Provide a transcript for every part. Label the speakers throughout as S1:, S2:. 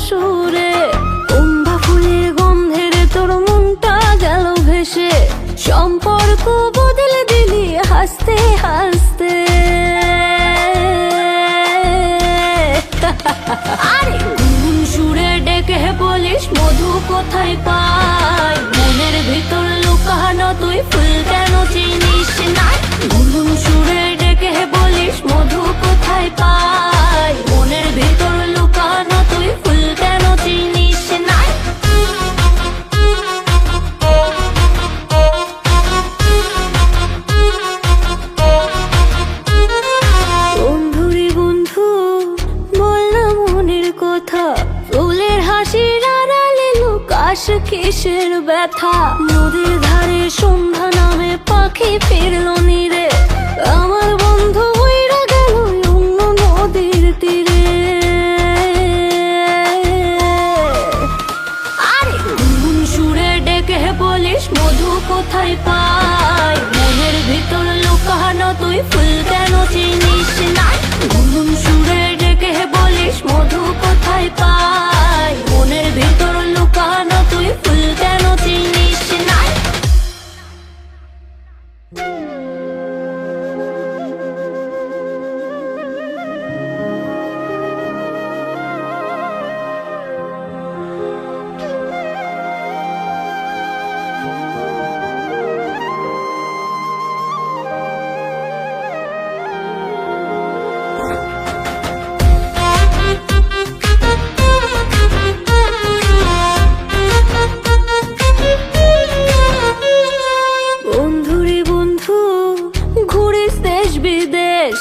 S1: সুরে। কুম্ভা ফুলের গন্ধের তোর মনটা গেল ভেসে, সম্পর্ক বদলে দিলি হাসতে হাসতে। আরে গুনগুন সুরে ডেকে বলিস মধু কোথায় পাই, মনের ভিতর লুকানো তুই ফুল কেন চিনিস না। গুনগুন সুরে ডেকে বলিস মধু কোথায় পাই, মনের ভিতর লুকানো তুই ফুল কেন চিনিস না। বন্ধুরে বন্ধু বললাম মনের কথা, ফুলের হাসির আড়ালে লুকাস কিসের ব্যথা। নদীর ধারে সন্ধ্যা নামে পাখি ফিরল নীরে, আমার বন্ধু উইরা গেল অন্য নদীর তীরে। আরে গুনগুন সুরে ডেকে বলিস মধু কোথায় পাই, মনের ভিতর লুকানো তুই ফুল কেন চিনিস না। গুনগুন সুরে ডেকে বলিস মধু কোথায় পাই, মনের ভিতর লুকানো তুই ফুল কেন চিনিস না। বন্ধুরে বন্ধু ঘুরিস দেশ বিদেশ,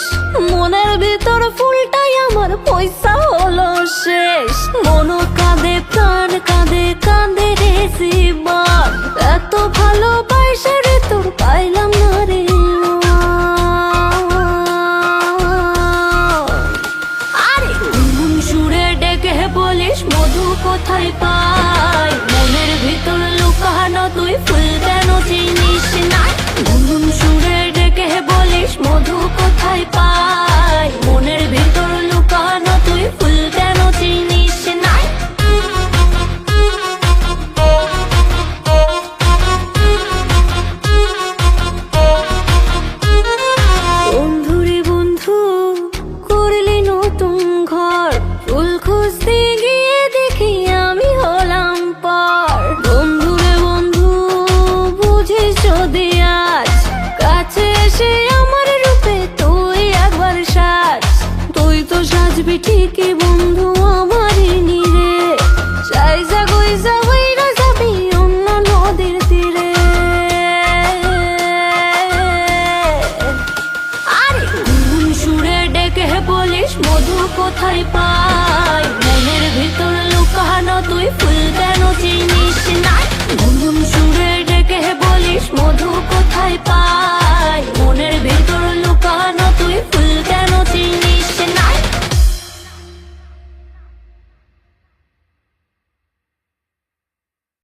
S1: মনের ভিতর ফুলটাই আমার পয়সা হলো শেষ। মন কাঁদে প্রাণ কাঁদে কাঁদে রে জীবন, এত ভালোবাসা রে তোর পাইলাম না রে। আরে গুনগুন সুরে ডেকে বলিস মধু কোথায় পাই, মনের ভিতর লুকানো তুই ফুল কেন চিনিস না। গুনগুন সুরে ডেকে বলিস মধু কোথায় পাই, মনের ভিতর লুকানো তুই ফুল কেন চিনিস না। বন্ধুরে বন্ধু করলি নতুন ঘর, ফুল খুঁজতে গিয়ে দেখি আমি হলাম পার। বন্ধুরে বন্ধু বুঝিস যদি আজ, কাছে এসে আমার রূপে তুই একবার সাজ। তুই তো সাজবি ঠিকই